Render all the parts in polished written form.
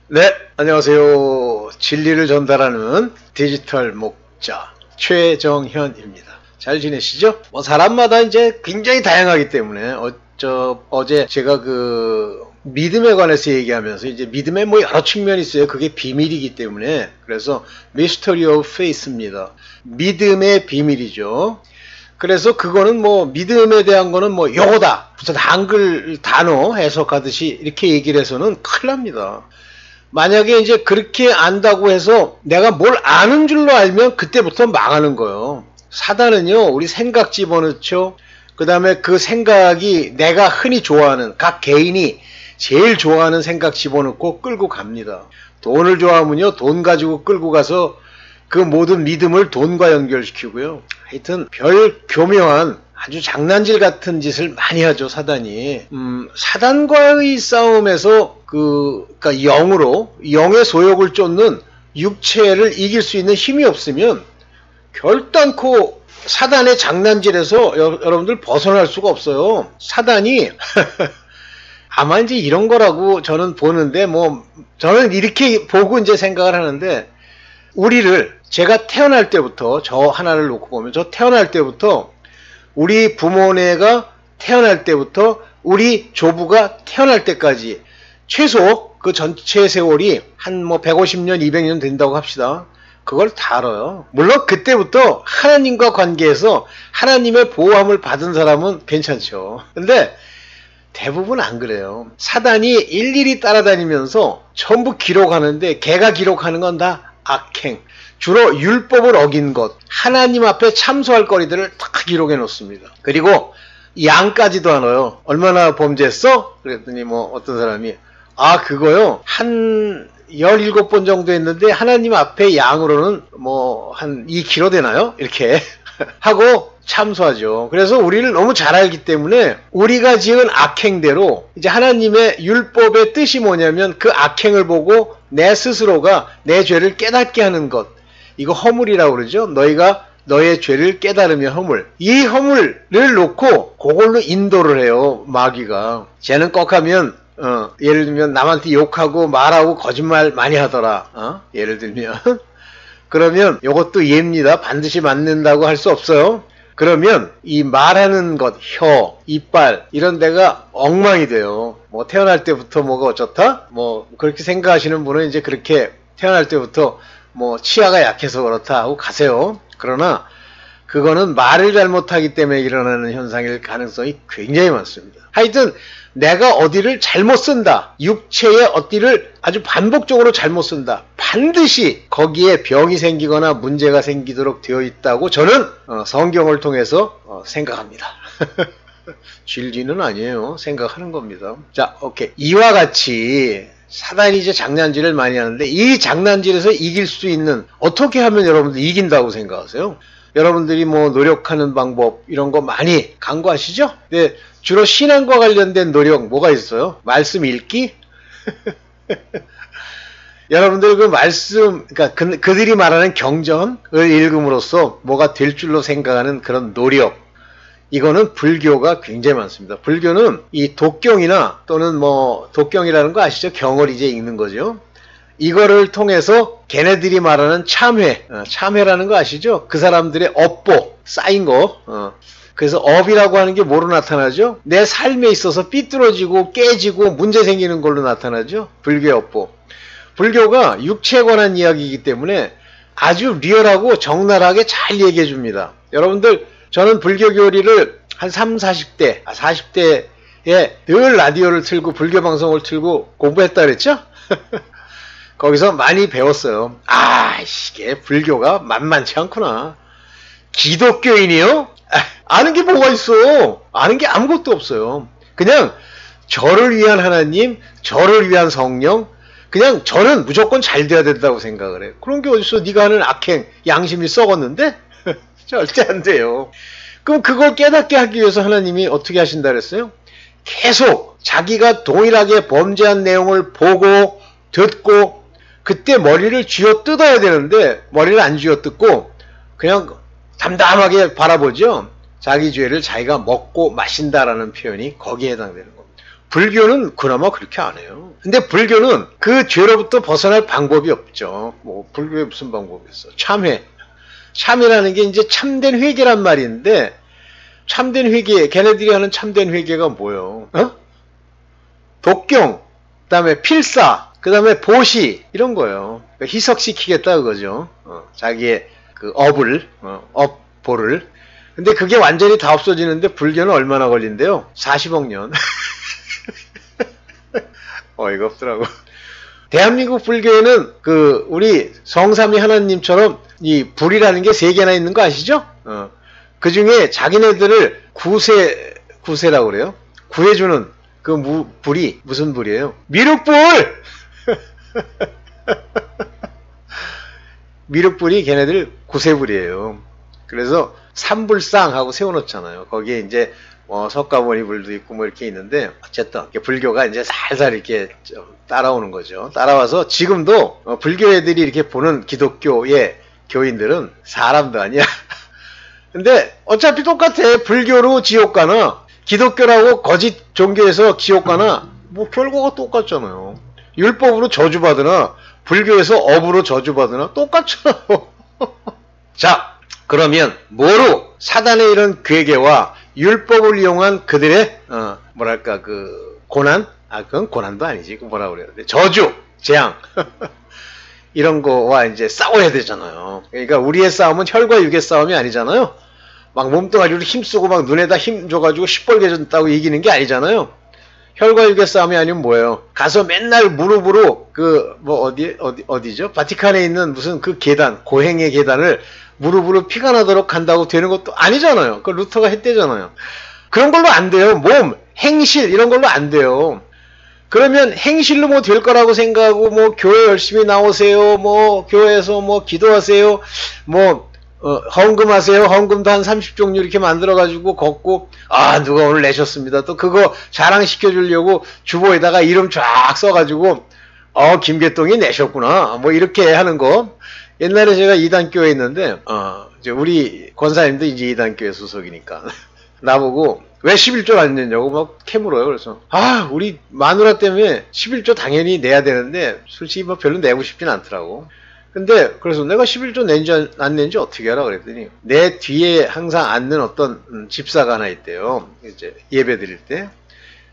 네, 안녕하세요. 진리를 전달하는 디지털 목자 최정현입니다. 잘 지내시죠? 뭐 사람마다 이제 굉장히 다양하기 때문에 어제 제가 그 믿음에 관해서 얘기하면서 이제 믿음에 뭐 여러 측면이 있어요. 그게 비밀이기 때문에 그래서 Mystery of Faith입니다. 믿음의 비밀이죠. 그래서 그거는 뭐 믿음에 대한 거는 뭐 요거다 무슨 한글 단어 해석하듯이 이렇게 얘기를 해서는 큰일 납니다. 만약에 이제 그렇게 안다고 해서 내가 뭘 아는 줄로 알면 그때부터 망하는 거예요. 사단은요, 우리 생각 집어넣죠. 그 다음에 그 생각이 내가 흔히 좋아하는, 각 개인이 제일 좋아하는 생각 집어넣고 끌고 갑니다. 돈을 좋아하면요, 돈 가지고 끌고 가서 그 모든 믿음을 돈과 연결시키고요. 하여튼 별 교묘한 아주 장난질 같은 짓을 많이 하죠, 사단이. 사단과의 싸움에서 그러니까 영의 소욕을 쫓는 육체를 이길 수 있는 힘이 없으면 결단코 사단의 장난질에서 여러분들 벗어날 수가 없어요. 사단이 아마 이제 이런 거라고 저는 보는데, 뭐 저는 이렇게 보고 이제 생각을 하는데, 우리를 제가 태어날 때부터 저 하나를 놓고 보면 저 태어날 때부터 우리 부모네가 태어날 때부터 우리 조부가 태어날 때까지 최소 그 전체 세월이 한 뭐 150년, 200년 된다고 합시다. 그걸 다 알아요. 물론 그때부터 하나님과 관계에서 하나님의 보호함을 받은 사람은 괜찮죠. 근데 대부분 안 그래요. 사단이 일일이 따라다니면서 전부 기록하는데 걔가 기록하는 건 다 악행. 주로 율법을 어긴 것, 하나님 앞에 참소할 거리들을 다 기록해 놓습니다. 그리고 양까지도 하나요. 얼마나 범죄했어? 그랬더니 뭐 어떤 사람이 그거요 한 17번 정도 했는데 하나님 앞에 양으로는 뭐 한 2kg 되나요? 이렇게 하고 참소하죠. 그래서 우리를 너무 잘 알기 때문에 우리가 지은 악행대로 이제 하나님의 율법의 뜻이 뭐냐면 그 악행을 보고 내 스스로가 내 죄를 깨닫게 하는 것, 이거 허물이라고 그러죠. 너희가 너의 죄를 깨달으면 허물. 이 허물을 놓고 그걸로 인도를 해요. 마귀가. 쟤는 꺽하면 예를 들면 남한테 욕하고 말하고 거짓말 많이 하더라. 예를 들면 그러면 이것도 예입니다. 반드시 맞는다고 할 수 없어요. 그러면 이 말하는 것, 혀, 이빨 이런 데가 엉망이 돼요. 뭐 태어날 때부터 뭐가 어쩌다? 뭐 그렇게 생각하시는 분은 이제 그렇게 태어날 때부터 뭐 치아가 약해서 그렇다 하고 가세요. 그러나 그거는 말을 잘못하기 때문에 일어나는 현상일 가능성이 굉장히 많습니다. 하여튼 내가 어디를 잘못 쓴다, 육체의 어디를 아주 반복적으로 잘못 쓴다, 반드시 거기에 병이 생기거나 문제가 생기도록 되어 있다고 저는 성경을 통해서 생각합니다. 진리는 아니에요. 생각하는 겁니다. 자, 오케이. 이와 같이 사단이 이제 장난질을 많이 하는데 이 장난질에서 이길 수 있는, 어떻게 하면 여러분들 이긴다고 생각하세요? 여러분들이 뭐 노력하는 방법 이런 거 많이 강구하시죠? 네, 주로 신앙과 관련된 노력 뭐가 있어요? 말씀 읽기? 여러분들 그 말씀, 그러니까 그들이 말하는 경전을 읽음으로써 뭐가 될 줄로 생각하는 그런 노력, 이거는 불교가 굉장히 많습니다. 불교는 이 독경이나 또는 뭐 독경이라는 거 아시죠? 경을 이제 읽는 거죠. 이거를 통해서 걔네들이 말하는 참회, 참회라는 거 아시죠? 그 사람들의 업보, 쌓인 거. 그래서 업이라고 하는 게 뭐로 나타나죠? 내 삶에 있어서 삐뚤어지고 깨지고 문제 생기는 걸로 나타나죠? 불교의 업보. 불교가 육체에 관한 이야기이기 때문에 아주 리얼하고 적나라하게 잘 얘기해 줍니다. 여러분들, 저는 불교 교리를 한 30, 40대, 40대에 늘 라디오를 틀고 불교 방송을 틀고 공부했다 그랬죠? 거기서 많이 배웠어요. 이게 불교가 만만치 않구나. 기독교인이요? 아는 게 뭐가 있어? 아는 게 아무것도 없어요. 그냥 저를 위한 하나님, 저를 위한 성령, 그냥 저는 무조건 잘 돼야 된다고 생각을 해요. 그런 게 어딨어? 네가 하는 악행, 양심이 썩었는데? 절대 안 돼요. 그럼 그걸 깨닫게 하기 위해서 하나님이 어떻게 하신다 그랬어요? 계속 자기가 동일하게 범죄한 내용을 보고 듣고 그때 머리를 쥐어 뜯어야 되는데 머리를 안 쥐어 뜯고 그냥 담담하게 바라보죠. 자기 죄를 자기가 먹고 마신다라는 표현이 거기에 해당되는 겁니다. 불교는 그나마 그렇게 안 해요. 근데 불교는 그 죄로부터 벗어날 방법이 없죠. 뭐 불교에 무슨 방법이 있어? 참회. 참회라는 게 이제 참된 회개란 말인데, 참된 회개, 걔네들이 하는 참된 회개가 뭐예요? 어? 독경, 그 다음에 필사, 그 다음에 보시, 이런 거예요. 그러니까 희석시키겠다 그거죠. 자기의 그 업보를. 근데 그게 완전히 다 없어지는데 불교는 얼마나 걸린대요? 40억 년. 어이가 없더라고. 대한민국 불교에는 그 우리 성삼위 하나님처럼 이 불이라는 게 3개나 있는 거 아시죠? 그 중에 자기네들을 구세라고 그래요. 구해주는 그 불이 무슨 불이에요? 미륵불! 미륵불이 걔네들 구세불이에요. 그래서 삼불상하고 세워놓잖아요. 거기에 이제 석가모니 불도 있고 뭐 이렇게 있는데, 어쨌든 불교가 이제 살살 이렇게 따라오는 거죠. 따라와서 지금도 불교 애들이 이렇게 보는 기독교의 교인들은 사람도 아니야. 근데 어차피 똑같아. 불교로 지옥 가나 기독교라고 거짓 종교에서 지옥 가나 뭐 결과가 똑같잖아요. 율법으로 저주받으나 불교에서 업으로 저주받으나 똑같잖아요. 자, 그러면 뭐로 사단의 이런 괴계와 율법을 이용한 그들의 뭐랄까 그 고난? 그건 고난도 아니지. 그 뭐라 그래야 돼? 저주, 재앙 이런 거와 이제 싸워야 되잖아요. 그러니까 우리의 싸움은 혈과 육의 싸움이 아니잖아요. 막 몸뚱아리로 힘쓰고 막 눈에다 힘 줘가지고 시뻘게 졌다고 이기는 게 아니잖아요. 혈과 육의 싸움이 아니면 뭐예요? 가서 맨날 무릎으로 그 뭐 어디죠? 바티칸에 있는 무슨 그 계단, 고행의 계단을 무릎으로 피가 나도록 한다고 되는 것도 아니잖아요. 그 루터가 했대잖아요. 그런 걸로 안 돼요. 몸, 행실 이런 걸로 안 돼요. 그러면 행실로 뭐 될 거라고 생각하고 뭐 교회 열심히 나오세요. 뭐 교회에서 뭐 기도하세요. 뭐 헌금하세요. 헌금도 한 30종류 이렇게 만들어가지고 걷고, 누가 오늘 내셨습니다. 또 그거 자랑시켜주려고 주보에다가 이름 쫙 써가지고, 김계동이 내셨구나. 뭐 이렇게 하는 거. 옛날에 제가 이단교에 있는데, 이제 우리 권사님도 이제 이단교회 소속이니까. 나보고, 왜 11조 안 냈냐고 막 캐물어요. 그래서, 우리 마누라 때문에 11조 당연히 내야 되는데, 솔직히 뭐 별로 내고 싶진 않더라고. 근데 그래서 내가 11조 낸지 안 낸지 어떻게 알아 그랬더니 내 뒤에 항상 앉는 어떤 집사가 하나 있대요. 이제 예배 드릴 때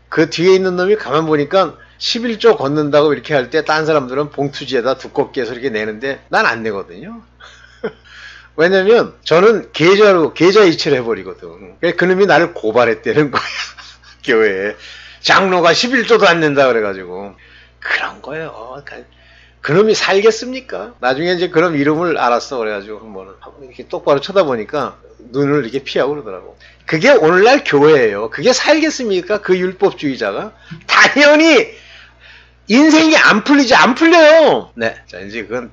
그 뒤에 있는 놈이 가만 보니까 11조 걷는다고 이렇게 할 때 딴 사람들은 봉투지에다 두껍게 해서 이렇게 내는데 난 안 내거든요. 왜냐면 저는 계좌 이체를 해버리거든. 그 놈이 나를 고발했다는 거야. 교회에 장로가 11조도 안 낸다 그래가지고 그런 거예요. 그놈이 살겠습니까? 나중에 이제 그놈 이름을 알았어. 그래가지고 한번은 이렇게 똑바로 쳐다보니까 눈을 이렇게 피하고 그러더라고. 그게 오늘날 교회예요. 그게 살겠습니까? 그 율법주의자가? 당연히 인생이 안 풀려요. 네. 자, 이제 그건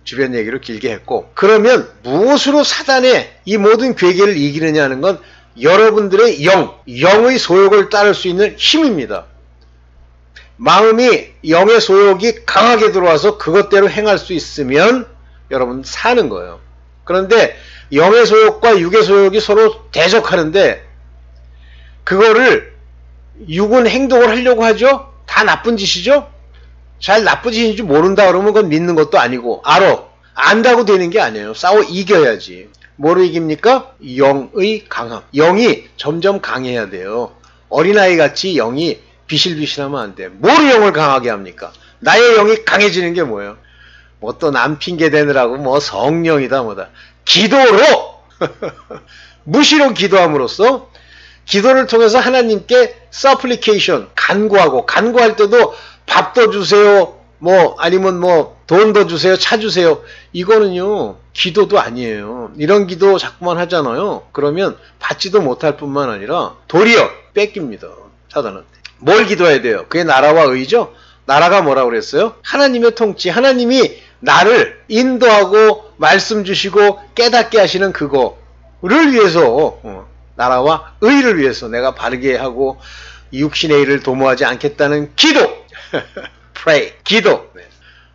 주변 얘기로 길게 했고, 그러면 무엇으로 사단의 이 모든 괴계를 이기느냐는 건 여러분들의 영의 소욕을 따를 수 있는 힘입니다. 마음이 영의 소욕이 강하게 들어와서 그것대로 행할 수 있으면 여러분 사는 거예요. 그런데 영의 소욕과 육의 소욕이 서로 대적하는데 그거를 육은 행동을 하려고 하죠. 다 나쁜 짓이죠. 잘 나쁜 짓인지 모른다 그러면 그건 믿는 것도 아니고 안다고 되는 게 아니에요. 싸워 이겨야지. 뭐로 이깁니까? 영의 강함. 영이 점점 강해야 돼요. 어린아이 같이 영이 비실비실하면 안 돼. 뭐로 영을 강하게 합니까? 나의 영이 강해지는 게 뭐예요? 뭐 또 남 핑계 대느라고 뭐 성령이다 뭐다. 기도로 무시로 기도함으로써 기도를 통해서 하나님께 supplication 간구할 때도 밥도 주세요. 뭐 아니면 뭐 돈도 주세요. 차 주세요. 이거는요 기도도 아니에요. 이런 기도 자꾸만 하잖아요. 그러면 받지도 못할 뿐만 아니라 도리어 뺏깁니다. 사단한테. 뭘 기도해야 돼요? 그게 나라와 의죠? 나라가 뭐라고 그랬어요? 하나님의 통치, 하나님이 나를 인도하고 말씀 주시고 깨닫게 하시는 그거를 위해서 나라와 의를 위해서 내가 바르게 하고 육신의 일을 도모하지 않겠다는 기도 pray, 기도.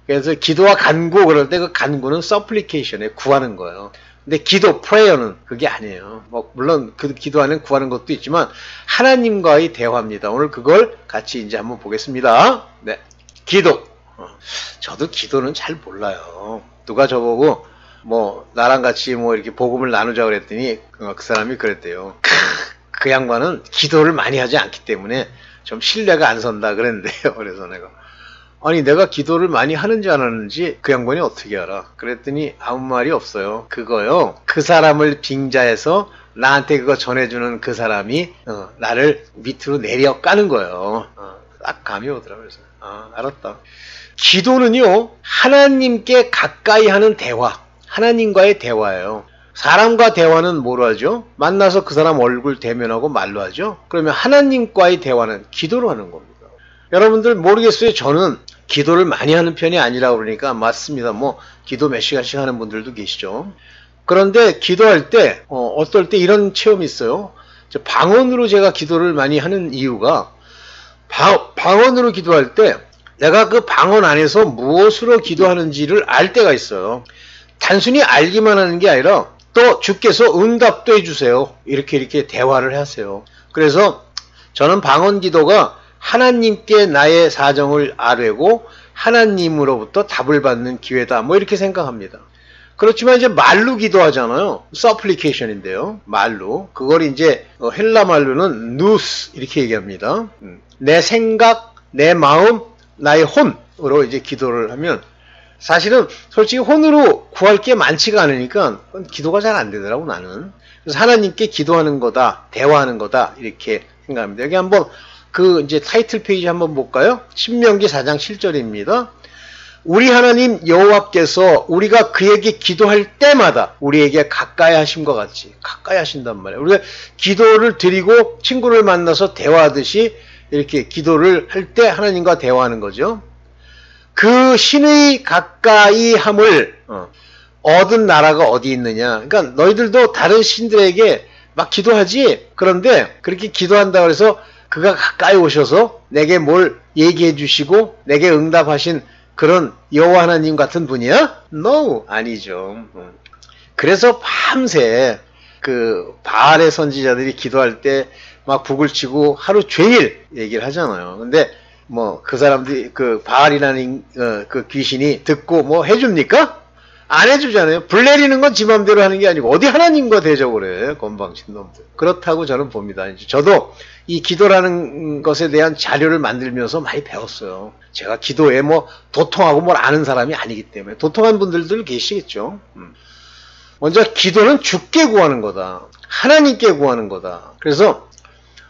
그래서 기도와 간구 그럴 때 그 간구는 supplication에 구하는 거예요. 근데 기도, prayer는 그게 아니에요. 뭐 물론 그 기도 안에 구하는 것도 있지만 하나님과의 대화입니다. 오늘 그걸 같이 이제 한번 보겠습니다. 네, 기도. 저도 기도는 잘 몰라요. 누가 저보고 뭐 나랑 같이 뭐 이렇게 복음을 나누자 그랬더니 그 사람이 그랬대요. 그 양반은 기도를 많이 하지 않기 때문에 좀 신뢰가 안 선다 그랬는데요. 그래서 내가 아니 내가 기도를 많이 하는지 안 하는지 그 양반이 어떻게 알아? 그랬더니 아무 말이 없어요. 그거요. 그 사람을 빙자해서 나한테 그거 전해주는 그 사람이 나를 밑으로 내려 까는 거예요. 딱 감이 오더라고요. 그래서 알았다. 기도는요, 하나님께 가까이 하는 대화, 하나님과의 대화예요. 사람과 대화는 뭐로 하죠? 만나서 그 사람 얼굴 대면하고 말로 하죠? 그러면 하나님과의 대화는 기도로 하는 겁니다. 여러분들 모르겠어요. 저는 기도를 많이 하는 편이 아니라 그러니까 맞습니다. 뭐 기도 몇 시간씩 하는 분들도 계시죠. 그런데 기도할 때 어떨 때 이런 체험이 있어요. 방언으로 제가 기도를 많이 하는 이유가 방언으로 기도할 때 내가 그 방언 안에서 무엇으로 기도하는지를 알 때가 있어요. 단순히 알기만 하는 게 아니라 또 주께서 응답도 해주세요. 이렇게 대화를 하세요. 그래서 저는 방언 기도가 하나님께 나의 사정을 아뢰고 하나님으로부터 답을 받는 기회다. 뭐 이렇게 생각합니다. 그렇지만 이제 말로 기도하잖아요. supplication인데요. 말로. 그걸 이제 헬라 말로는 nous 이렇게 얘기합니다. 내 생각, 내 마음, 나의 혼으로 이제 기도를 하면 사실은 솔직히 혼으로 구할 게 많지가 않으니까 기도가 잘 안 되더라고 나는. 그래서 하나님께 기도하는 거다, 대화하는 거다 이렇게 생각합니다. 여기 한번 그 이제 타이틀 페이지 한번 볼까요? 신명기 4장 7절입니다. 우리 하나님 여호와께서 우리가 그에게 기도할 때마다 우리에게 가까이 하심과 같이 가까이 하신단 말이에요. 우리가 기도를 드리고 친구를 만나서 대화하듯이 이렇게 기도를 할 때 하나님과 대화하는 거죠. 그 신의 가까이 함을 얻은 나라가 어디 있느냐. 그러니까 너희들도 다른 신들에게 막 기도하지. 그런데 그렇게 기도한다고 해서 그가 가까이 오셔서 내게 뭘 얘기해 주시고 내게 응답하신 그런 여호와 하나님 같은 분이야? No, 아니죠. 그래서 밤새 그 바알의 선지자들이 기도할 때 막 북을 치고 하루 종일 얘기를 하잖아요. 근데 뭐 그 사람들이 그 바알이라는 그 귀신이 듣고 뭐 해줍니까? 안 해주잖아요. 불 내리는 건 지 맘대로 하는 게 아니고 어디 하나님과 대적을 해. 건방진 놈들. 그렇다고 저는 봅니다. 이제 저도 이 기도라는 것에 대한 자료를 만들면서 많이 배웠어요. 제가 기도에 뭐 도통하고 뭘 아는 사람이 아니기 때문에. 도통한 분들도 계시겠죠. 먼저 기도는 주께 구하는 거다. 하나님께 구하는 거다. 그래서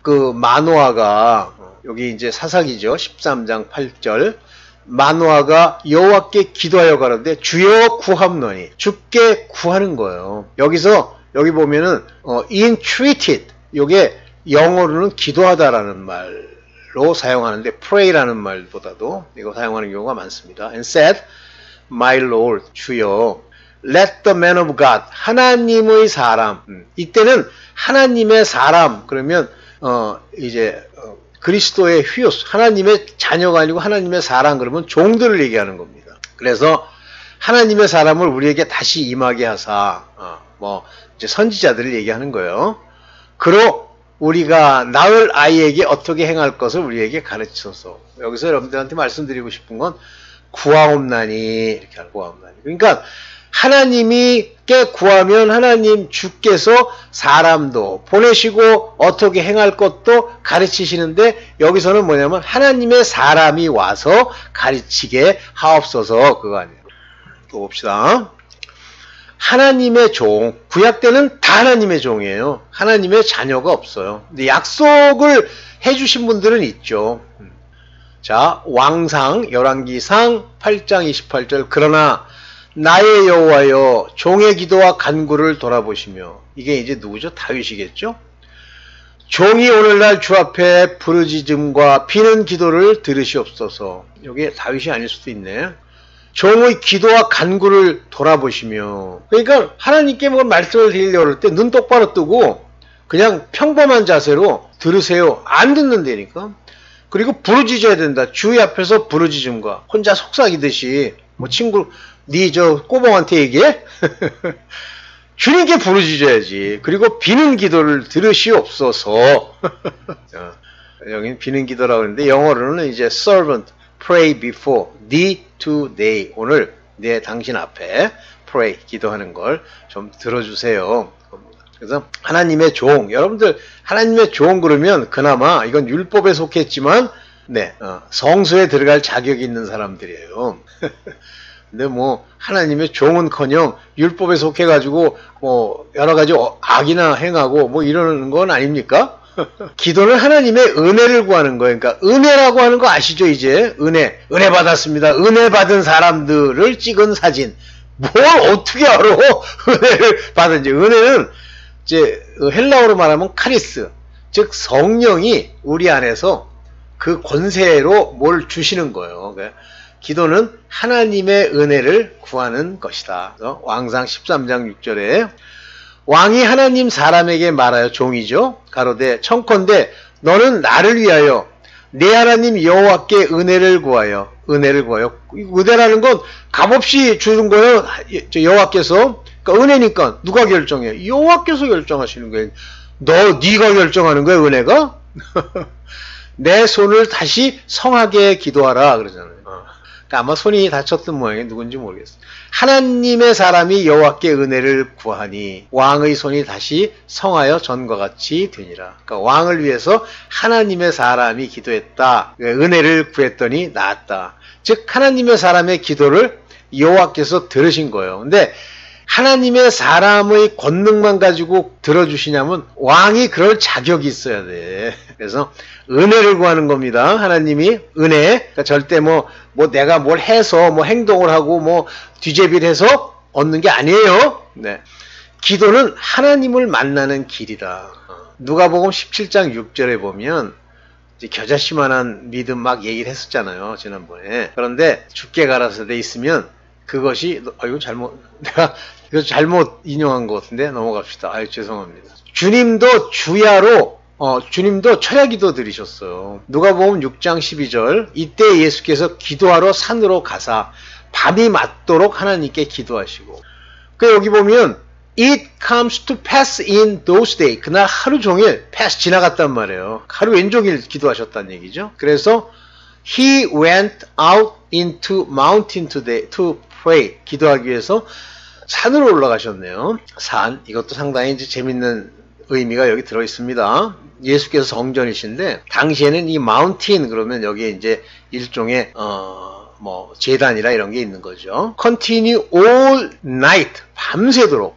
그 마노아가 여기 이제 사사기죠. 13장 8절. 마노아가 여호와께 기도하여 가는데 주여 구함노니 주께 구하는 거예요. 여기서 여기 보면은 entreated 요게 영어로는 기도하다라는 말로 사용하는데 pray라는 말보다도 이거 사용하는 경우가 많습니다. And said, my Lord 주여 let the man of God 하나님의 사람 이때는 하나님의 사람 그러면 그리스도의 휘오스, 하나님의 자녀가 아니고 하나님의 사람 그러면 종들을 얘기하는 겁니다. 그래서 하나님의 사람을 우리에게 다시 임하게 하사, 이제 선지자들을 얘기하는 거예요. 그로 우리가 낳을 아이에게 어떻게 행할 것을 우리에게 가르쳐서, 여기서 여러분들한테 말씀드리고 싶은 건 구하옵나니, 이렇게 하는 구하옵나니. 그러니까 하나님께 구하면 하나님 주께서 사람도 보내시고 어떻게 행할 것도 가르치시는데 여기서는 뭐냐면 하나님의 사람이 와서 가르치게 하옵소서 그거 아니에요. 또 봅시다. 하나님의 종, 구약 때는 다 하나님의 종이에요. 하나님의 자녀가 없어요. 근데 약속을 해주신 분들은 있죠. 자, 왕상, 열왕기상 8장 28절 그러나 나의 여호와여 종의 기도와 간구를 돌아보시며 이게 이제 누구죠? 다윗이겠죠? 종이 오늘날 주 앞에 부르짖음과 비는 기도를 들으시옵소서. 이게 다윗이 아닐 수도 있네. 종의 기도와 간구를 돌아보시며 그러니까 하나님께 뭐 말씀을 드리려고 할 때 눈 똑바로 뜨고 그냥 평범한 자세로 들으세요. 안 듣는다니까. 그리고 부르짖어야 된다. 주의 앞에서 부르짖음과 혼자 속삭이듯이 뭐 친구 네 저 꼬봉한테 얘기해? 주님께 부르짖어야지. 그리고 비는 기도를 들으시옵소서. 여기는 비는 기도라고 하는데 영어로는 이제 servant pray before thee today. 오늘 당신 앞에 pray 기도하는 걸 좀 들어주세요. 그래서 하나님의 종, 여러분들 하나님의 종 그러면 그나마 이건 율법에 속했지만 성소에 들어갈 자격이 있는 사람들이에요. 근데 뭐 하나님의 종은커녕 율법에 속해가지고 뭐 여러 가지 악이나 행하고 뭐 이러는 건 아닙니까? 기도는 하나님의 은혜를 구하는 거예요. 그러니까 은혜라고 하는 거 아시죠? 이제 은혜 받았습니다. 은혜 받은 사람들을 찍은 사진. 뭘 어떻게 알아? 은혜를 받은지. 은혜는 이제 헬라어로 말하면 카리스, 즉 성령이 우리 안에서 그 권세로 뭘 주시는 거예요. 기도는 하나님의 은혜를 구하는 것이다. 왕상 13장 6절에 왕이 하나님 사람에게 말하여, 종이죠. 가로되 청컨대 너는 나를 위하여 내 하나님 여호와께 은혜를 구하여. 은혜라는 건 값없이 주는 거예요. 여호와께서. 그러니까 은혜니까 누가 결정해? 여호와께서 결정하시는 거예요. 네가 결정하는 거야, 은혜가? 내 손을 다시 성하게 기도하라 그러잖아요. 그러니까 아마 손이 다쳤던 모양이 누군지 모르겠어요. 하나님의 사람이 여호와께 은혜를 구하니 왕의 손이 다시 성하여 전과 같이 되니라. 그러니까 왕을 위해서 하나님의 사람이 기도했다. 은혜를 구했더니 나았다. 즉 하나님의 사람의 기도를 여호와께서 들으신 거예요. 근데 하나님의 사람의 권능만 가지고 들어주시냐면 왕이 그럴 자격이 있어야 돼. 그래서 은혜를 구하는 겁니다. 하나님이 은혜. 그러니까 절대 뭐 내가 뭘 해서 뭐 행동을 하고 뭐 뒤제비를 해서 얻는 게 아니에요. 기도는 하나님을 만나는 길이다. 누가복음 17장 6절에 보면 이제 겨자씨만한 믿음 막 얘기를 했었잖아요. 지난번에. 그런데 죽게 가라사 돼 있으면 그것이 이거 내가 이거 잘못 인용한 것 같은데 넘어갑시다. 죄송합니다. 주님도 주님도 철야기도 드리셨어요. 누가복음 6장 12절 이때 예수께서 기도하러 산으로 가사 밤이 맞도록 하나님께 기도하시고, 여기 보면 it comes to pass in those days. 그날 하루 종일 pass 지나갔단 말이에요. 하루 왼종일 기도하셨다는 얘기죠. 그래서 he went out into mountain to pray. 기도하기 위해서 산으로 올라가셨네요. 산, 이것도 상당히 이제 재밌는 의미가 여기 들어 있습니다. 예수께서 성전이신데 당시에는 이 마운틴 그러면 여기에 이제 일종의 뭐 제단이라 이런 게 있는 거죠. Continue all night, 밤새도록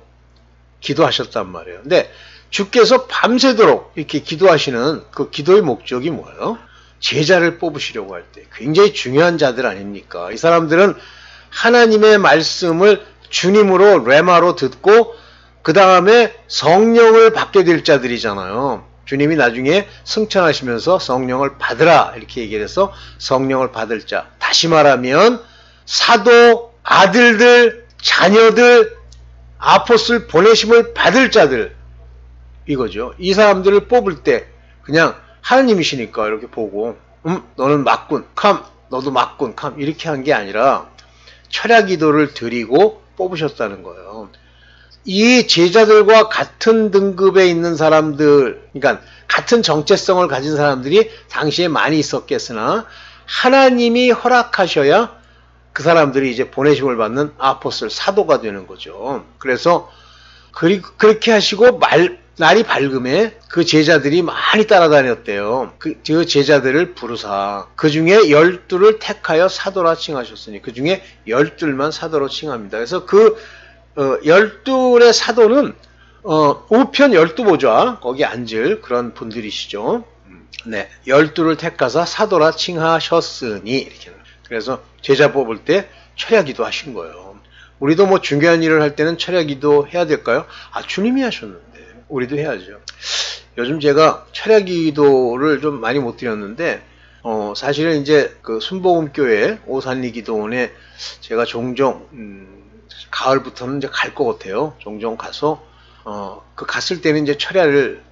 기도하셨단 말이에요. 근데 주께서 밤새도록 이렇게 기도하시는 그 기도의 목적이 뭐예요? 제자를 뽑으시려고 할 때 굉장히 중요한 자들 아닙니까? 이 사람들은 하나님의 말씀을 주님으로 레마로 듣고 그 다음에 성령을 받게 될 자들이잖아요. 주님이 나중에 승천하시면서 성령을 받으라 이렇게 얘기를 해서 성령을 받을 자. 다시 말하면 사도, 아들들, 자녀들, 아포스톨 보내심을 받을 자들 이거죠. 이 사람들을 뽑을 때 그냥 하나님이시니까 이렇게 보고 너는 맞군, 컴, 너도 맞군, 컴 이렇게 한 게 아니라 철야기도를 드리고 뽑으셨다는 거예요. 이 제자들과 같은 등급에 있는 사람들, 그러니까 같은 정체성을 가진 사람들이 당시에 많이 있었겠으나 하나님이 허락하셔야 그 사람들이 이제 보내심을 받는 아포스톨 사도가 되는 거죠. 그래서 그렇게 하시고 날이 밝음에 그 제자들이 많이 따라다녔대요. 그 제자들을 부르사 그 중에 12를 택하여 사도라 칭하셨으니 그 중에 12만 사도로 칭합니다. 그래서 그 12의 사도는 우편 12보좌 거기 앉을 그런 분들이시죠. 12를 택하사 사도라 칭하셨으니 이렇게. 그래서 제자 뽑을 때 철야기도 하신 거예요. 우리도 뭐 중요한 일을 할 때는 철야기도 해야 될까요? 주님이 하셨는데 우리도 해야죠. 요즘 제가 철야기도를 좀 많이 못 드렸는데 사실은 이제 그 순복음교회 오산리 기도원에 제가 종종 가을부터는 이제 갈 것 같아요. 종종 가서 갔을 때는 이제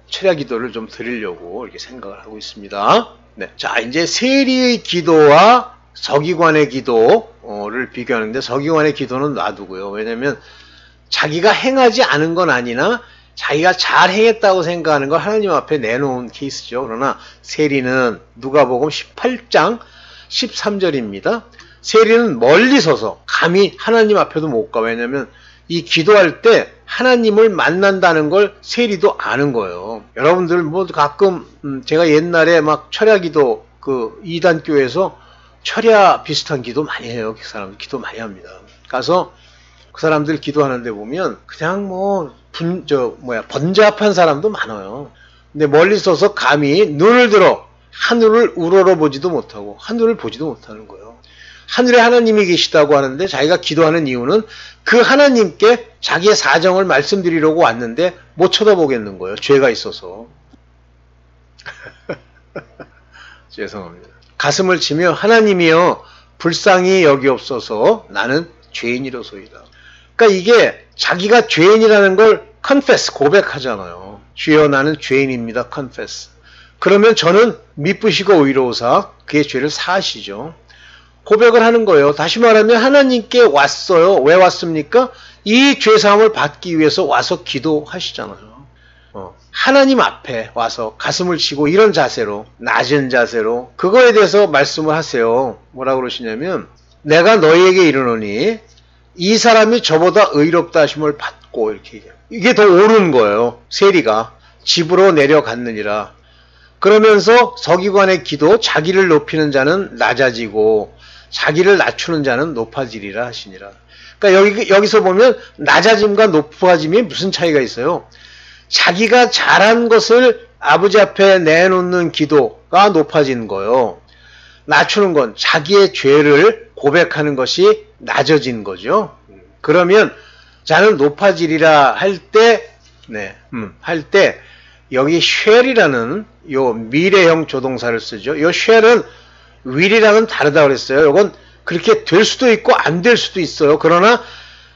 철야기도를 좀 드리려고 이렇게 생각을 하고 있습니다. 자, 이제 세리의 기도와 서기관의 기도를 비교하는데 서기관의 기도는 놔두고요. 왜냐면 자기가 행하지 않은 건 아니나 자기가 잘 행했다고 생각하는 걸 하나님 앞에 내놓은 케이스죠. 그러나 세리는 누가복음 18장 13절입니다. 세리는 멀리 서서 감히 하나님 앞에도 못 가. 왜냐하면 이 기도할 때 하나님을 만난다는 걸 세리도 아는 거예요. 여러분들 뭐 가끔 제가 옛날에 막 철야기도 그 이단교에서 철야 비슷한 기도 많이 해요. 그 사람들 기도 많이 합니다. 가서 그 사람들 기도하는데 보면 그냥 뭐 번잡한 사람도 많아요. 근데 멀리 서서 감히 눈을 들어 하늘을 우러러보지도 못하고 하늘을 보지도 못하는 거예요. 하늘에 하나님이 계시다고 하는데 자기가 기도하는 이유는 그 하나님께 자기의 사정을 말씀드리려고 왔는데 못 쳐다보겠는 거예요. 죄가 있어서. 죄송합니다. 가슴을 치며 하나님이여 불쌍히 여기옵소서 나는 죄인이로소이다. 그러니까 이게 자기가 죄인이라는 걸 confess, 고백하잖아요. 주여 나는 죄인입니다. confess. 그러면 저는 미쁘시고 의로우사 그의 죄를 사하시죠. 고백을 하는 거예요. 다시 말하면 하나님께 왔어요. 왜 왔습니까? 이 죄사함을 받기 위해서 와서 기도하시잖아요. 하나님 앞에 와서 가슴을 치고 이런 자세로, 낮은 자세로 그거에 대해서 말씀을 하세요. 뭐라고 그러시냐면 내가 너희에게 이르노니 이 사람이 저보다 의롭다 하심을 받고 이렇게 얘기해요. 이게 더 옳은 거예요. 세리가 집으로 내려갔느니라. 그러면서 서기관의 기도 자기를 높이는 자는 낮아지고 자기를 낮추는 자는 높아지리라 하시니라. 그러니까 여기서 보면 낮아짐과 높아짐이 무슨 차이가 있어요? 자기가 잘한 것을 아버지 앞에 내놓는 기도가 높아지는 거예요. 낮추는 건 자기의 죄를 고백하는 것이 낮아진 거죠. 그러면 자는 높아지리라 할 때, 여기 쉘이라는 요 미래형 조동사를 쓰죠. 요 쉘은 will이랑은 다르다 그랬어요. 이건 그렇게 될 수도 있고 안 될 수도 있어요. 그러나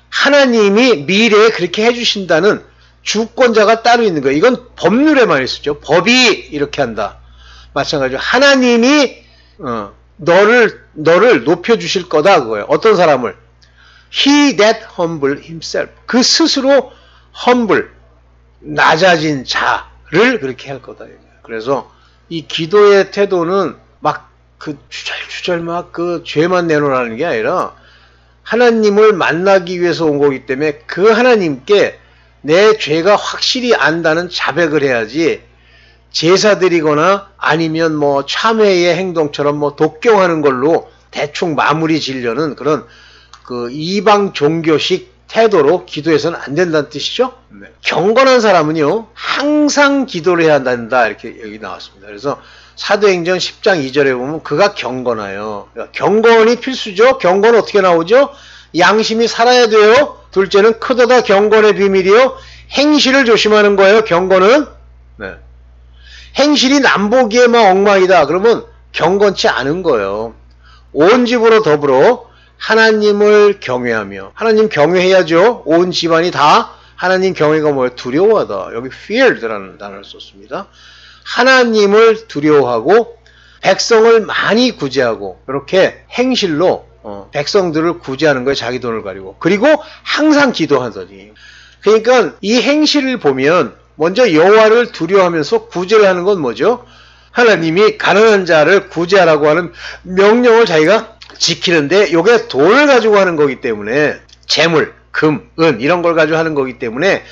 하나님이 미래에 그렇게 해주신다는 주권자가 따로 있는 거예요. 이건 법률에 많이 쓰죠. 법이 이렇게 한다. 마찬가지로 하나님이 너를 높여주실 거다 그거예요. 어떤 사람을? He that humble himself. 그 스스로 humble, 낮아진 자를 그렇게 할 거다. 그래서 이 기도의 태도는 막 그 주절주절 막 그 죄만 내놓으라는 게 아니라 하나님을 만나기 위해서 온 거기 때문에 그 하나님께 내 죄가 확실히 안다는 자백을 해야지 제사 드리거나 아니면 뭐 참회의 행동처럼 뭐 독경하는 걸로 대충 마무리 지려는 그런 그 이방 종교식 태도로 기도해서는 안 된다는 뜻이죠. 경건한 사람은요 항상 기도를 해야 한다 이렇게 여기 나왔습니다. 그래서 사도행전 10장 2절에 보면 그가 경건하여. 경건이 필수죠. 경건은 어떻게 나오죠? 양심이 살아야 돼요. 둘째는 크도다 경건의 비밀이요. 행실을 조심하는 거예요. 경건은. 행실이 남보기에만 엉망이다. 그러면 경건치 않은 거예요. 온 집으로 더불어 하나님을 경외하며. 하나님 경외해야죠. 온 집안이 다 하나님 경외가 뭐예요? 두려워하다. 여기 feared라는 단어를 썼습니다. 하나님을 두려워하고 백성을 많이 구제하고 이렇게 행실로 백성들을 구제하는 거에 자기 돈을 가리고 그리고 항상 기도하더니. 그러니까 이 행실을 보면 먼저 여호와를 두려워하면서 구제를 하는 건 뭐죠? 하나님이 가난한 자를 구제하라고 하는 명령을 자기가 지키는데 이게 돈을 가지고 하는 거기 때문에 재물, 금, 은 이런 걸 가지고 하는 거기 때문에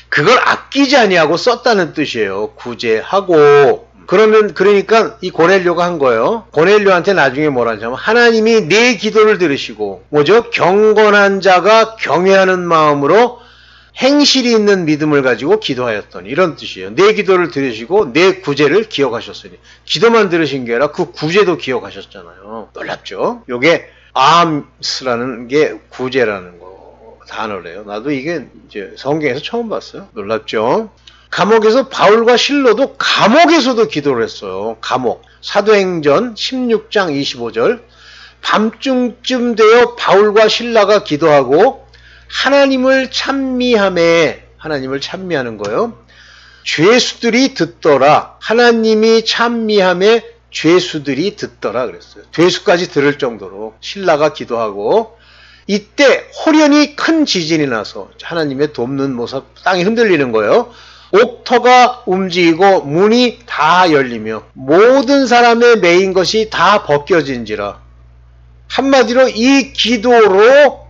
그걸 아끼지 아니하고 썼다는 뜻이에요. 구제하고. 그러니까 이 고넬료가 한 거예요. 고넬료한테 나중에 뭐라 하냐면 하나님이 내 기도를 들으시고 뭐죠? 경건한 자가 경외하는 마음으로 행실이 있는 믿음을 가지고 기도하였더니 이런 뜻이에요. 내 기도를 들으시고 내 구제를 기억하셨으니. 기도만 들으신 게 아니라 그 구제도 기억하셨잖아요. 놀랍죠? 요게 암스라는 게 구제라는 거. 단어래요. 나도 이게 이제 성경에서 처음 봤어요. 놀랍죠? 감옥에서 바울과 실로도 감옥에서도 기도를 했어요. 감옥. 사도행전 16장 25절. 밤중쯤 되어 바울과 실라가 기도하고 하나님을 찬미하는 거예요. 죄수들이 듣더라. 하나님이 찬미함에 죄수들이 듣더라 그랬어요. 죄수까지 들을 정도로 신라가 기도하고 이때 호련히 큰 지진이 나서 하나님의 돕는 모습, 땅이 흔들리는 거예요. 옥터가 움직이고 문이 다 열리며 모든 사람의 매인 것이 다 벗겨진지라. 한마디로 이 기도로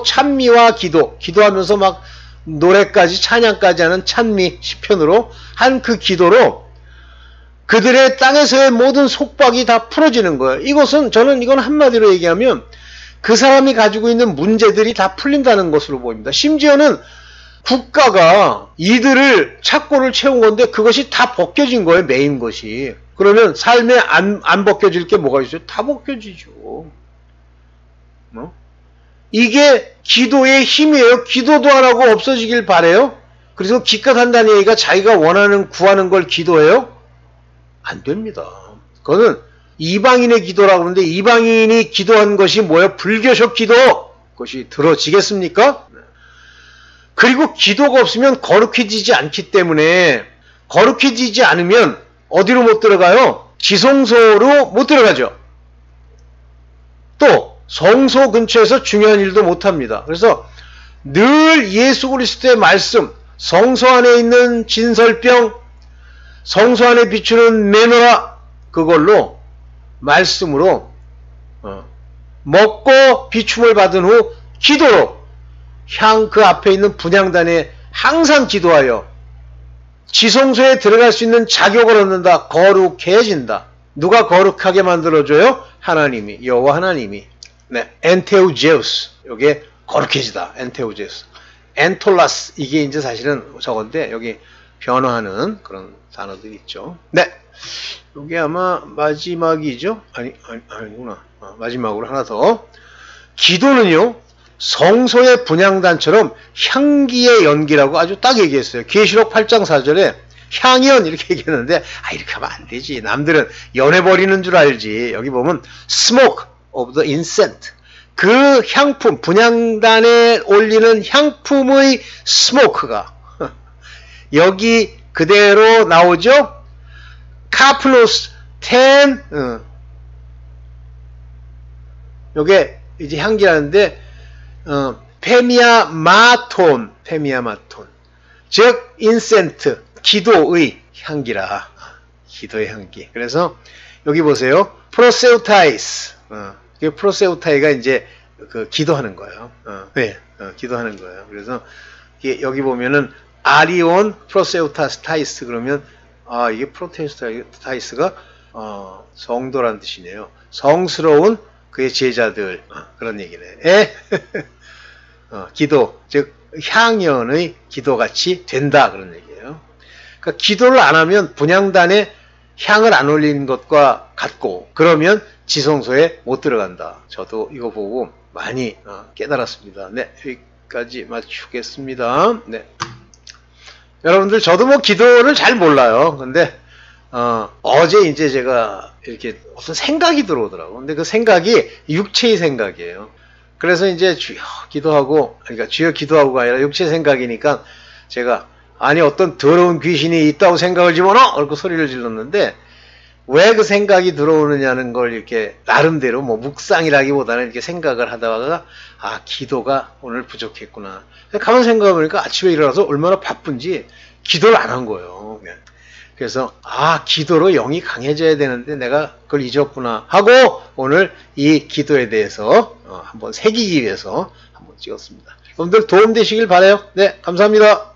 찬미와 기도하면서 막 노래까지 찬양까지 하는 찬미 시편으로 한 그 기도로 그들의 땅에서의 모든 속박이 다 풀어지는 거예요. 이건 한마디로 얘기하면 그 사람이 가지고 있는 문제들이 다 풀린다는 것으로 보입니다. 심지어는 국가가 이들을 착고를 채운 건데 그것이 다 벗겨진 거예요. 메인 것이. 그러면 삶에 안 벗겨질 게 뭐가 있어요? 다 벗겨지죠. 이게 기도의 힘이에요. 기도도 안 하고 없어지길 바래요. 그래서 기껏 한다는 얘기가 자기가 원하는 구하는 걸 기도해요? 안 됩니다. 그거는 이방인의 기도라고 하는데 이방인이 기도한 것이 뭐예요? 불교적 기도. 그것이 들어지겠습니까? 그리고 기도가 없으면 거룩해지지 않기 때문에 거룩해지지 않으면 어디로 못 들어가요? 지성소로 못 들어가죠. 또 성소 근처에서 중요한 일도 못합니다. 그래서 늘 예수 그리스도의 말씀, 성소 안에 있는 진설병, 성소 안에 비추는 메노라, 그걸로 말씀으로 먹고 비춤을 받은 후 기도로 그 앞에 있는 분향단에 항상 기도하여 지성소에 들어갈 수 있는 자격을 얻는다. 거룩해진다. 누가 거룩하게 만들어줘요? 하나님이, 여호와 하나님이. 네, 엔테우제우스. 요게 거룩해지다. 엔테우제우스. 엔톨라스. 이게 이제 사실은 저건데 여기 변화하는 그런 단어들이 있죠. 네. 요게 아마 마지막이죠? 아니구나. 마지막으로 하나 더. 기도는요, 성소의 분향단처럼 향기의 연기라고 아주 딱 얘기했어요. 계시록 8장 4절에 향연 이렇게 얘기했는데, 이렇게 하면 안 되지. 남들은 연해 버리는 줄 알지. 여기 보면 smoke of the incense. 그 향품, 분향단에 올리는 향품의 smoke가 여기 그대로 나오죠. 카플로스 10 요게 이제 향기라는데 페미아마톤 즉 인센트 기도의 향기라. 기도의 향기. 그래서 여기 보세요. 프로세우타이스. 프로세우타이가 이제 그 기도하는 거예요. 기도하는 거예요. 그래서 여기 보면은 아리온 프로세우타스타이스 그러면 이게 프로테스타이스가 성도란 뜻이네요. 성스러운 그의 제자들 그런 얘기네. 기도 즉 향연의 기도같이 된다 그런 얘기예요. 그러니까 기도를 안 하면 분향단에 향을 안 올리는 것과 같고 그러면 지성소에 못 들어간다. 저도 이거 보고 많이 깨달았습니다. 네, 여기까지 맞추겠습니다. 네. 여러분들 저도 뭐 기도를 잘 몰라요. 근데 어제 이제 제가 이렇게 어떤 생각이 들어오더라고. 근데 그 생각이 육체의 생각이에요. 그래서 이제 주여 기도하고, 그러니까 주여 기도하고가 아니라 육체 생각이니까 제가 어떤 더러운 귀신이 있다고 생각을 집어넣어! 그렇게 소리를 질렀는데 왜 그 생각이 들어오느냐는 걸 이렇게 나름대로 뭐 묵상이라기보다는 이렇게 생각을 하다가 기도가 오늘 부족했구나. 가만 생각해 보니까 아침에 일어나서 얼마나 바쁜지 기도를 안 한 거예요. 그래서 기도로 영이 강해져야 되는데 내가 그걸 잊었구나 하고 오늘 이 기도에 대해서 한번 새기기 위해서 한번 찍었습니다. 여러분들 도움 되시길 바라요. 네, 감사합니다.